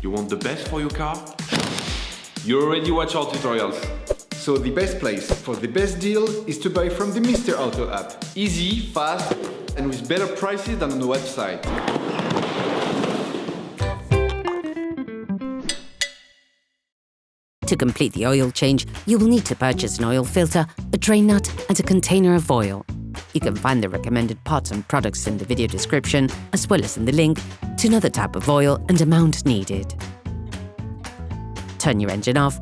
You want the best for your car? You already watch our tutorials. So the best place for the best deal is to buy from the Mr. Auto app. Easy, fast, and with better prices than on the website. To complete the oil change, you will need to purchase an oil filter, a drain nut, and a container of oil. You can find the recommended parts and products in the video description, as well as in the link to know the type of oil and amount needed. Turn your engine off,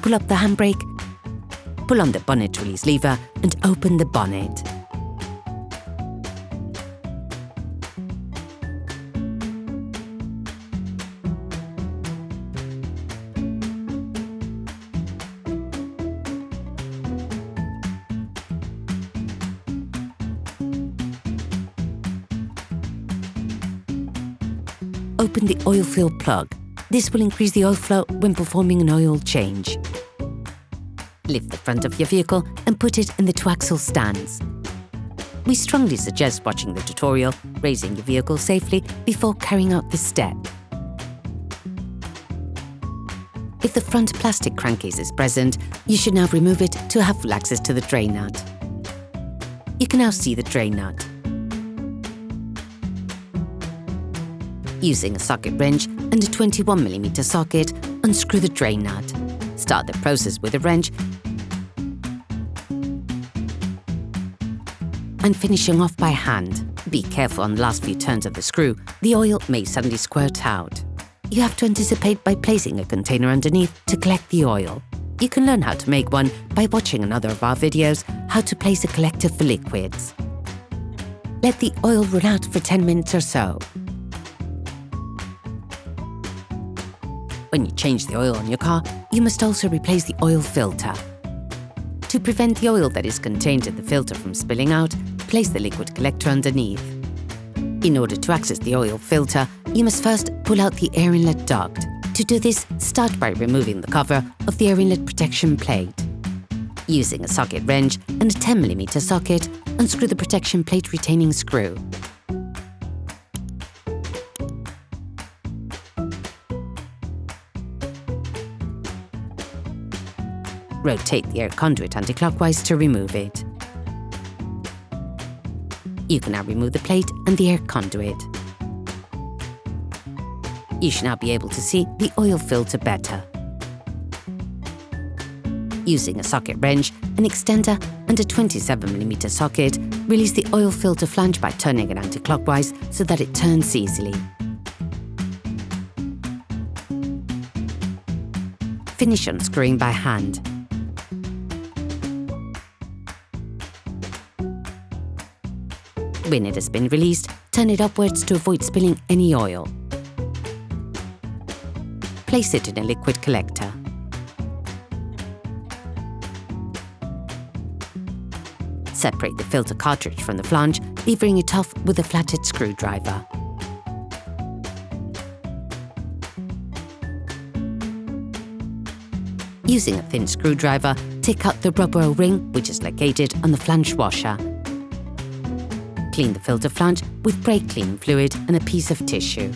pull up the handbrake, pull on the bonnet release lever and open the bonnet. Open the oil fill plug. This will increase the oil flow when performing an oil change. Lift the front of your vehicle and put it in the two-axle stands. We strongly suggest watching the tutorial, raising your vehicle safely before carrying out this step. If the front plastic crankcase is present, you should now remove it to have full access to the drain nut. You can now see the drain nut. Using a socket wrench and a 21mm socket, unscrew the drain nut. Start the process with a wrench and finishing off by hand. Be careful on the last few turns of the screw, the oil may suddenly squirt out. You have to anticipate by placing a container underneath to collect the oil. You can learn how to make one by watching another of our videos, how to place a collector for liquids. Let the oil run out for 10 minutes or so. When you change the oil on your car, you must also replace the oil filter. To prevent the oil that is contained in the filter from spilling out, place the liquid collector underneath. In order to access the oil filter, you must first pull out the air inlet duct. To do this, start by removing the cover of the air inlet protection plate. Using a socket wrench and a 10mm socket, unscrew the protection plate retaining screw. Rotate the air conduit anti-clockwise to remove it. You can now remove the plate and the air conduit. You should now be able to see the oil filter better. Using a socket wrench, an extender and a 27mm socket, release the oil filter flange by turning it anti-clockwise so that it turns easily. Finish unscrewing by hand. When it has been released, turn it upwards to avoid spilling any oil. Place it in a liquid collector. Separate the filter cartridge from the flange, levering it off with a flathead screwdriver. Using a thin screwdriver, take out the rubber O-ring, which is located on the flange washer. Clean the filter flange with brake cleaning fluid and a piece of tissue.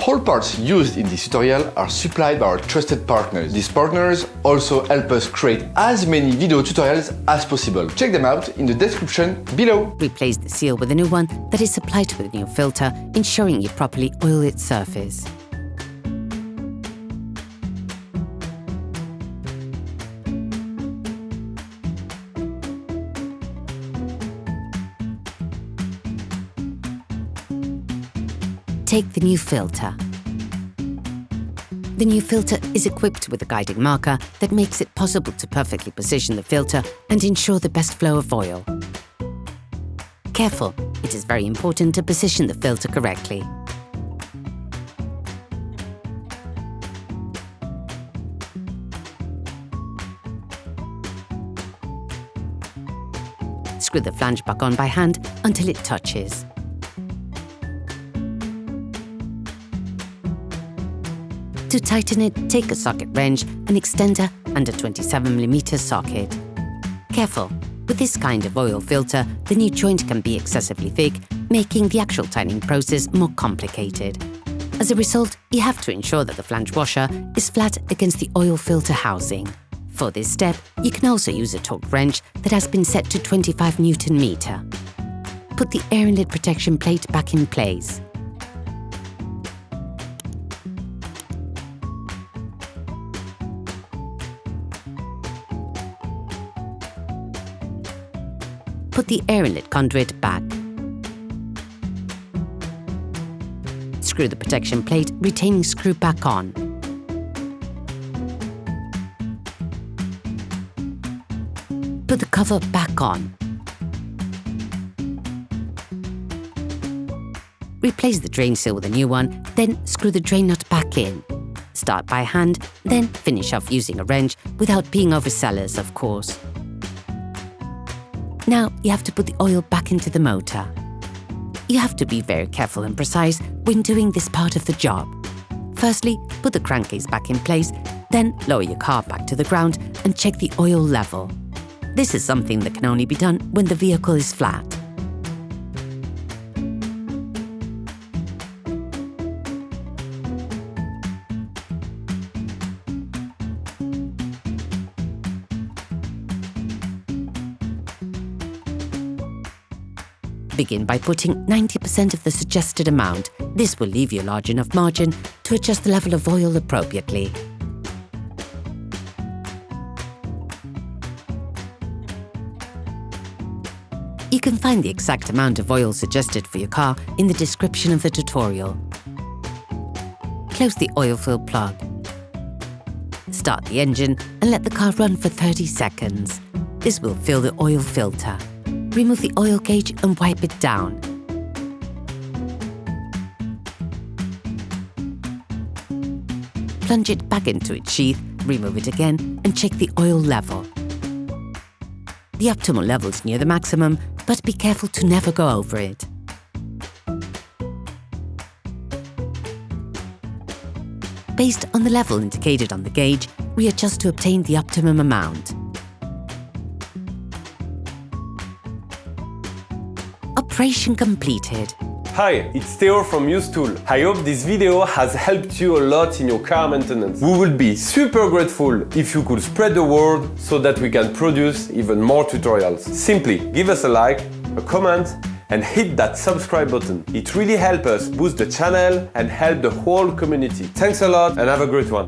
All parts used in this tutorial are supplied by our trusted partners. These partners also help us create as many video tutorials as possible. Check them out in the description below. Replace the seal with a new one that is supplied with a new filter, ensuring you properly oil its surface. Take the new filter. The new filter is equipped with a guiding marker that makes it possible to perfectly position the filter and ensure the best flow of oil. Careful, it is very important to position the filter correctly. Screw the flange back on by hand until it touches. To tighten it, take a socket wrench and extender and a 27mm socket. Careful, with this kind of oil filter, the new joint can be excessively thick, making the actual tightening process more complicated. As a result, you have to ensure that the flange washer is flat against the oil filter housing. For this step, you can also use a torque wrench that has been set to 25 Nm. Put the air inlet protection plate back in place. Put the air inlet conduit back. Screw the protection plate retaining screw back on. Put the cover back on. Replace the drain seal with a new one, then screw the drain nut back in. Start by hand, then finish off using a wrench without being overzealous, of course. Now you have to put the oil back into the motor. You have to be very careful and precise when doing this part of the job. Firstly, put the crankcase back in place, then lower your car back to the ground and check the oil level. This is something that can only be done when the vehicle is flat. Begin by putting 90% of the suggested amount. This will leave you a large enough margin to adjust the level of oil appropriately. You can find the exact amount of oil suggested for your car in the description of the tutorial. Close the oil fill plug. Start the engine and let the car run for 30 seconds. This will fill the oil filter. Remove the oil gauge and wipe it down. Plunge it back into its sheath, remove it again, and check the oil level. The optimal level is near the maximum, but be careful to never go over it. Based on the level indicated on the gauge, readjust to obtain the optimum amount. Operation completed. Hi, it's Theo from UseTool. I hope this video has helped you a lot in your car maintenance. We would be super grateful if you could spread the word so that we can produce even more tutorials. Simply give us a like, a comment, and hit that subscribe button. It really helps us boost the channel and help the whole community. Thanks a lot and have a great one.